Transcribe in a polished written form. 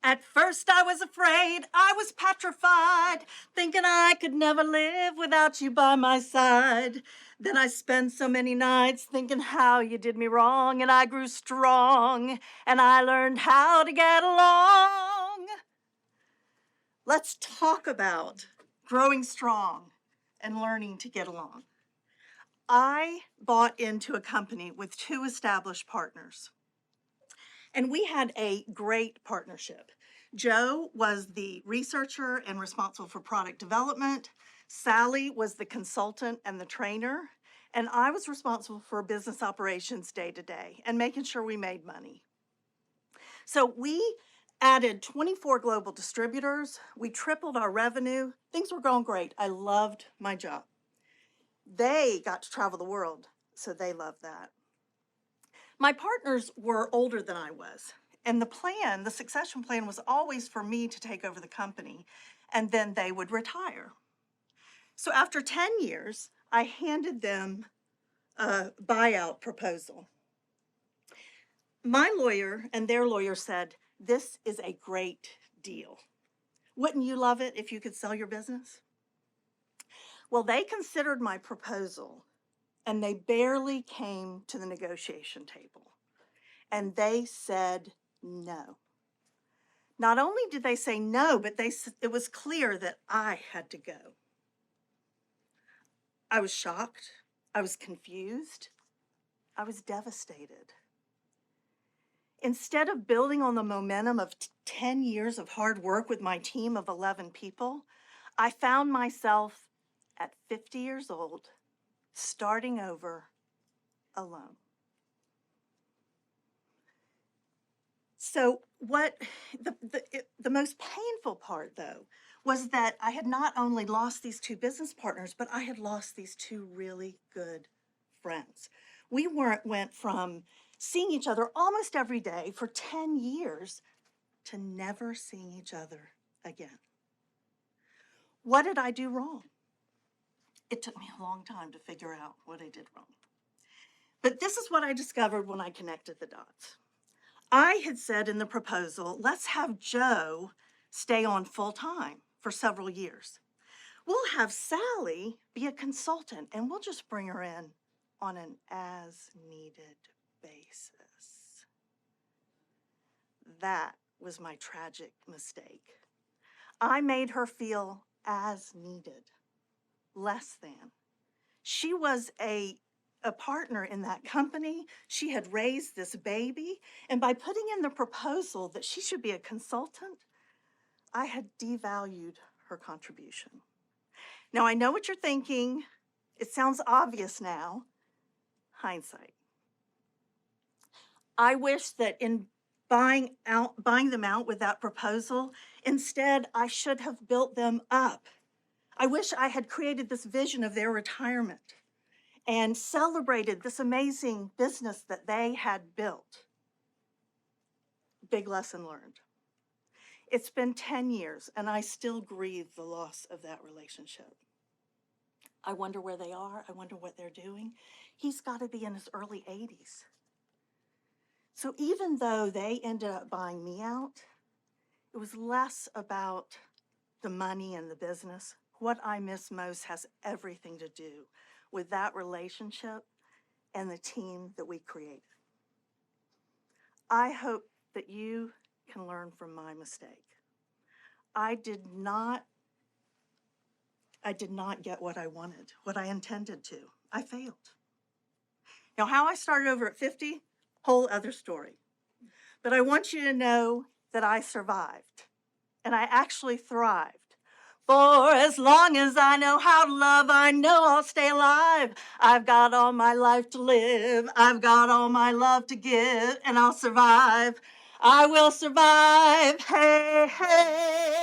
At first I was afraid, I was petrified, thinking I could never live without you by my side. Then I spent so many nights thinking how you did me wrong, and I grew strong, and I learned how to get along. Let's talk about growing strong and learning to get along. I bought into a company with 2 established partners. And we had a great partnership. Joe was the researcher and responsible for product development. Sally was the consultant and the trainer. And I was responsible for business operations day to day and making sure we made money. So we added 24 global distributors. We tripled our revenue. Things were going great. I loved my job. They got to travel the world, so they loved that. My partners were older than I was, and the succession plan was always for me to take over the company, and then they would retire. So after 10 years, I handed them a buyout proposal. My lawyer and their lawyer said, "This is a great deal. Wouldn't you love it if you could sell your business?" Well, they considered my proposal, and they barely came to the negotiation table. And they said no. Not only did they say no, but it was clear that I had to go. I was shocked. I was confused. I was devastated. Instead of building on the momentum of 10 years of hard work with my team of 11 people, I found myself at 50 years old, starting over alone. So the most painful part, though, was that I had not only lost these 2 business partners, but I had lost these 2 really good friends. We went from seeing each other almost every day for 10 years to never seeing each other again. What did I do wrong? It took me a long time to figure out what I did wrong. But this is what I discovered when I connected the dots. I had said in the proposal, let's have Joe stay on full time for several years. We'll have Sally be a consultant, and we'll just bring her in on an as-needed basis. That was my tragic mistake. I made her feel as needed, less than. She was a partner in that company. She had raised this baby, and by putting in the proposal that she should be a consultant, I had devalued her contribution. Now, I know what you're thinking. It sounds obvious now. Hindsight. I wish that in buying them out with that proposal, instead, I should have built them up. I wish I had created this vision of their retirement and celebrated this amazing business that they had built. Big lesson learned. It's been 10 years, and I still grieve the loss of that relationship. I wonder where they are. I wonder what they're doing. He's got to be in his early 80s. So even though they ended up buying me out, it was less about the money and the business. What I miss most has everything to do with that relationship and the team that we created. I hope that you can learn from my mistake. I did not get what I wanted, what I intended to. I failed. Now, how I started over at 50, whole other story. But I want you to know that I survived, and I actually thrived. For as long as I know how to love, I know I'll stay alive. I've got all my life to live. I've got all my love to give, and I'll survive. I will survive. Hey, hey.